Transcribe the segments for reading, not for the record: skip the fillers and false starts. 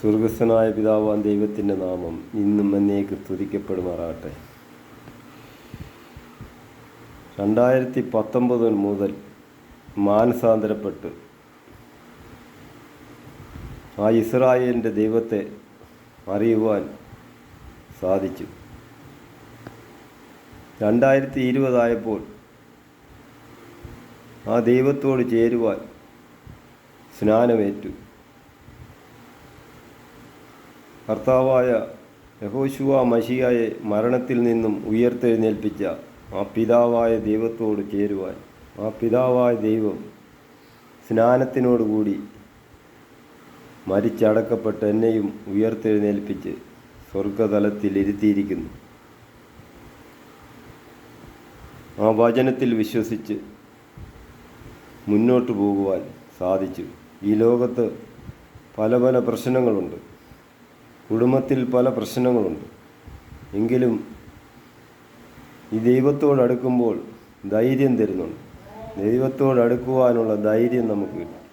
സ്വർഗസ്ഥനായ പിതാവാൻ ദൈവത്തിൻ്റെ നാമം ഇന്നും എന്നേക്ക് സ്തുതിക്കപ്പെടുമാറാകട്ടെ. 2019 മുതൽ മാനസാന്തരപ്പെട്ട് ആ ഇസ്രായേലിൻ്റെ ദൈവത്തെ അറിയുവാൻ സാധിച്ചു. 2020 ആയപ്പോൾ ആ ദൈവത്തോട് ചേരുവാൻ സ്നാനമേറ്റു. കർത്താവായ യഹോശുവ മശിഹായെ മരണത്തിൽ നിന്നും ഉയർത്തെഴുന്നേൽപ്പിച്ച ആ പിതാവായ ദൈവത്തോട് ചേരുവാൻ ആ പിതാവായ ദൈവം സ്നാനത്തിനോടുകൂടി മരിച്ചടക്കപ്പെട്ട് എന്നെയും ഉയർത്തെഴുന്നേൽപ്പിച്ച് സ്വർഗതലത്തിൽ ഇരുത്തിയിരിക്കുന്നു. ആ വചനത്തിൽ വിശ്വസിച്ച് മുന്നോട്ട് പോകുവാൻ സാധിച്ചു. ഈ ലോകത്ത് പല പല പ്രശ്നങ്ങളുണ്ട്, കുടുംബത്തിൽ പല പ്രശ്നങ്ങളുണ്ട്. എങ്കിലും ഈ ദൈവത്തോടടുക്കുമ്പോൾ ധൈര്യം തരുന്നുണ്ട്. ദൈവത്തോടടുക്കുവാനുള്ള ധൈര്യം നമുക്ക് കിട്ടും.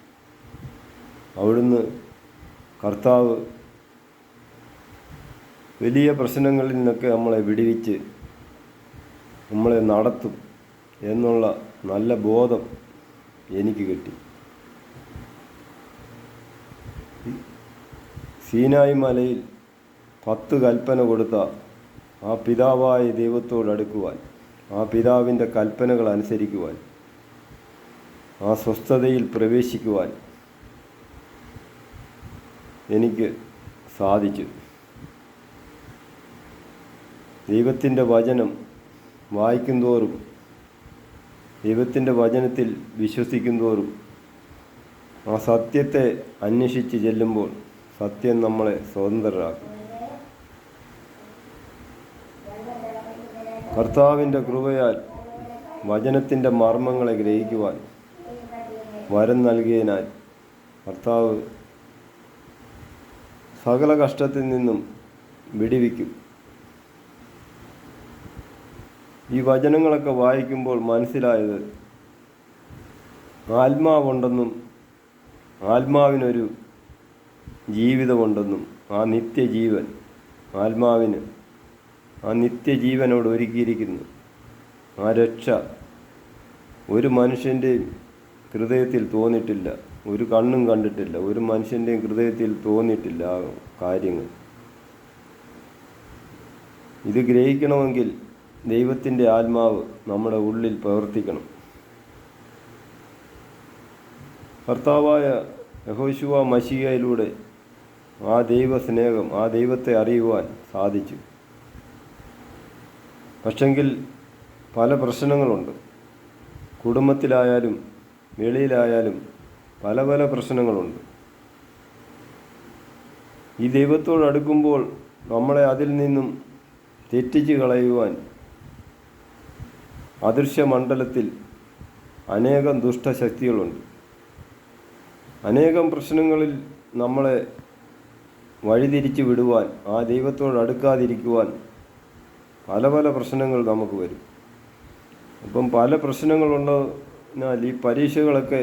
അവിടുന്ന് കർത്താവ് വലിയ പ്രശ്നങ്ങളിൽ നിന്നൊക്കെ നമ്മളെ വിടുവിച്ച് നമ്മളെ നടത്തും എന്നുള്ള നല്ല ബോധം എനിക്ക് കിട്ടി. സീനായി മലയിൽ 10 കൽപ്പന കൊടുത്ത ആ പിതാവായ ദൈവത്തോടടുക്കുവാൻ, ആ പിതാവിൻ്റെ കൽപ്പനകൾ അനുസരിക്കുവാൻ, ആ സ്വസ്ഥതയിൽ പ്രവേശിക്കുവാൻ എനിക്ക് സാധിച്ചു. ദൈവത്തിൻ്റെ വചനം വായിക്കുന്തോറും, ദൈവത്തിൻ്റെ വചനത്തിൽ വിശ്വസിക്കുന്തോറും, ആ സത്യത്തെ അന്വേഷിച്ച് ചെല്ലുമ്പോൾ സത്യം നമ്മളെ സ്വതന്ത്രരാക്കും. കർത്താവിൻ്റെ കൃപയാൽ വചനത്തിൻ്റെ മർമ്മങ്ങളെ ഗ്രഹിക്കുവാൻ വരം നൽകിയതിനാൽ കർത്താവ് സകല കഷ്ടത്തിൽ നിന്നും വിടുവിക്കും. ഈ വചനങ്ങളൊക്കെ വായിക്കുമ്പോൾ മനസ്സിലായത് ആത്മാവുണ്ടെന്നും ആത്മാവിനൊരു ജീവിതമുണ്ടെന്നും ആ നിത്യജീവൻ, ആത്മാവിന് ആ നിത്യജീവനോട് ഒരുക്കിയിരിക്കുന്നു. ആ രക്ഷ ഒരു മനുഷ്യൻ്റെയും ഹൃദയത്തിൽ തോന്നിയിട്ടില്ല, ഒരു കണ്ണും കണ്ടിട്ടില്ല, ഒരു മനുഷ്യൻ്റെയും ഹൃദയത്തിൽ തോന്നിയിട്ടില്ല ആ കാര്യങ്ങൾ. ഇത് ഗ്രഹിക്കണമെങ്കിൽ ദൈവത്തിൻ്റെ ആത്മാവ് നമ്മുടെ ഉള്ളിൽ പ്രവർത്തിക്കണം. കർത്താവായ യഹോശുവ മശിഹായിലൂടെ ആ ദൈവസ്നേഹം, ആ ദൈവത്തെ അറിയുവാൻ സാധിച്ചു. പക്ഷെങ്കിൽ പല പ്രശ്നങ്ങളുണ്ട്. കുടുംബത്തിലായാലും വെളിയിലായാലും പല പല പ്രശ്നങ്ങളുണ്ട്. ഈ ദൈവത്തോടടുക്കുമ്പോൾ നമ്മളെ അതിൽ നിന്നും തെറ്റിച്ച് കളയുവാൻ അദൃശ്യമണ്ഡലത്തിൽ അനേകം ദുഷ്ടശക്തികളുണ്ട്. അനേകം പ്രശ്നങ്ങളിൽ നമ്മളെ വഴിതിരിച്ച് വിടുവാൻ, ആ ദൈവത്തോടടുക്കാതിരിക്കുവാൻ പല പല പ്രശ്നങ്ങൾ നമുക്ക് വരും. അപ്പം പല പ്രശ്നങ്ങളുണ്ടെന്നാൽ ഈ പരീക്ഷകളൊക്കെ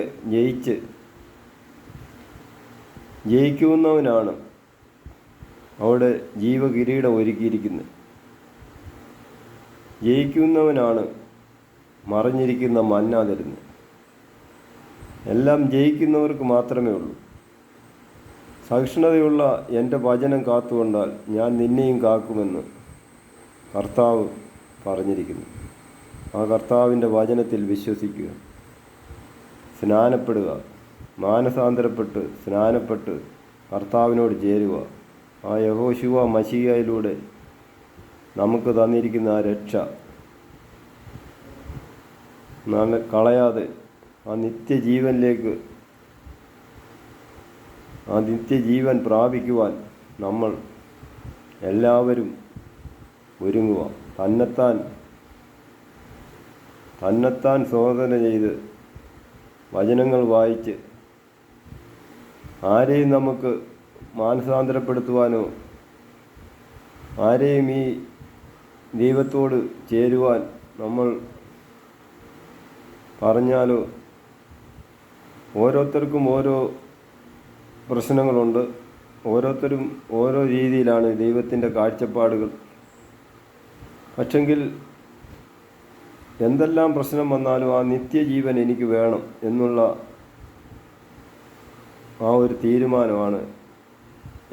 ജയിക്കുന്നവനാണ് അവിടെ ജീവകിരീടം ഒരുക്കിയിരിക്കുന്നത്. ജയിക്കുന്നവനാണ് മറിഞ്ഞിരിക്കുന്ന മന്ന തരുന്നത്. എല്ലാം ജയിക്കുന്നവർക്ക് മാത്രമേ ഉള്ളൂ. സഹിഷ്ണുതയുള്ള എൻ്റെ വചനം കാത്തുകൊണ്ടാൽ ഞാൻ നിന്നെയും കാക്കുമെന്ന് കർത്താവ് പറഞ്ഞിരിക്കുന്നു. ആ കർത്താവിൻ്റെ വചനത്തിൽ വിശ്വസിക്കുക, സ്നാനപ്പെടുക, മാനസാന്തരപ്പെട്ട് സ്നാനപ്പെട്ട് കർത്താവിനോട് ചേരുക. ആ യഹോശുവ മശിഹായിലൂടെ നമുക്ക് തന്നിരിക്കുന്ന ആ രക്ഷ കളയാതെ ആ നിത്യജീവനിലേക്ക്, ആ നിത്യജീവൻ പ്രാപിക്കുവാൻ നമ്മൾ എല്ലാവരും ഒരുങ്ങുക. തന്നെത്താൻ ശോധന ചെയ്ത് വചനങ്ങൾ വായിച്ച് ആരെയും നമുക്ക് മാനസാന്തരപ്പെടുത്തുവാനോ ആരെയും ഈ ദൈവത്തോട് ചേരുവാൻ നമ്മൾ പറഞ്ഞാലോ, ഓരോരുത്തർക്കും ഓരോ പ്രശ്നങ്ങളുണ്ട്, ഓരോരുത്തരും ഓരോ രീതിയിലാണ് ദൈവത്തിൻ്റെ കാഴ്ചപ്പാടുകൾ. പക്ഷെങ്കിൽ എന്തെല്ലാം പ്രശ്നം വന്നാലും ആ നിത്യജീവൻ എനിക്ക് വേണം എന്നുള്ള ആ ഒരു തീരുമാനമാണ്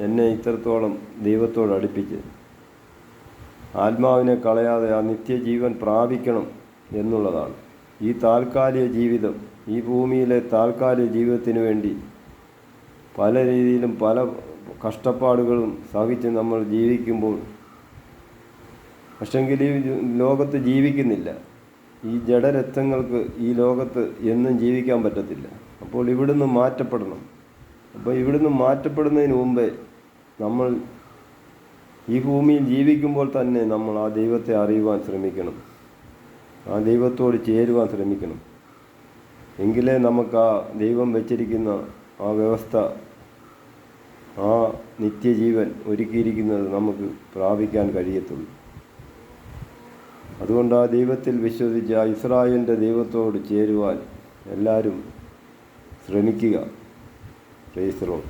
എന്നെ ഇത്രത്തോളം ദൈവത്തോട് അടുപ്പിച്ചത്. ആത്മാവിനെ കളയാതെ ആ നിത്യജീവൻ പ്രാപിക്കണം എന്നുള്ളതാണ്. ഈ താൽക്കാലിക ജീവിതം, ഈ ഭൂമിയിലെ താൽക്കാലിക ജീവിതത്തിന് വേണ്ടി പല രീതിയിലും പല കഷ്ടപ്പാടുകളും സഹിച്ച് നമ്മൾ ജീവിക്കുമ്പോൾ, പക്ഷെങ്കിൽ ഈ ലോകത്ത് ജീവിക്കുന്നില്ല. ഈ ജഡരത്നങ്ങൾക്ക് ഈ ലോകത്ത് എന്നും ജീവിക്കാൻ പറ്റത്തില്ല. അപ്പോൾ ഇവിടുന്ന് മാറ്റപ്പെടണം. അപ്പോൾ ഇവിടുന്ന് മാറ്റപ്പെടുന്നതിന് മുമ്പേ നമ്മൾ ഈ ഭൂമിയിൽ ജീവിക്കുമ്പോൾ തന്നെ നമ്മൾ ആ ദൈവത്തെ അറിയുവാൻ ശ്രമിക്കണം, ആ ദൈവത്തോട് ചേരുവാൻ ശ്രമിക്കണം. എങ്കിലേ നമുക്ക് ആ ദൈവം വച്ചിരിക്കുന്ന ആ വ്യവസ്ഥ, ആ നിത്യജീവൻ ഒരുക്കിയിരിക്കുന്നത് നമുക്ക് പ്രാപിക്കാൻ കഴിയത്തുള്ളൂ. അതുകൊണ്ട് ആ ദൈവത്തിൽ വിശ്വസിച്ച് ആ ഇസ്രായേലിൻ്റെ ദൈവത്തോട് ചേരുവാൻ എല്ലാവരും ശ്രമിക്കുക. Praise the Lord.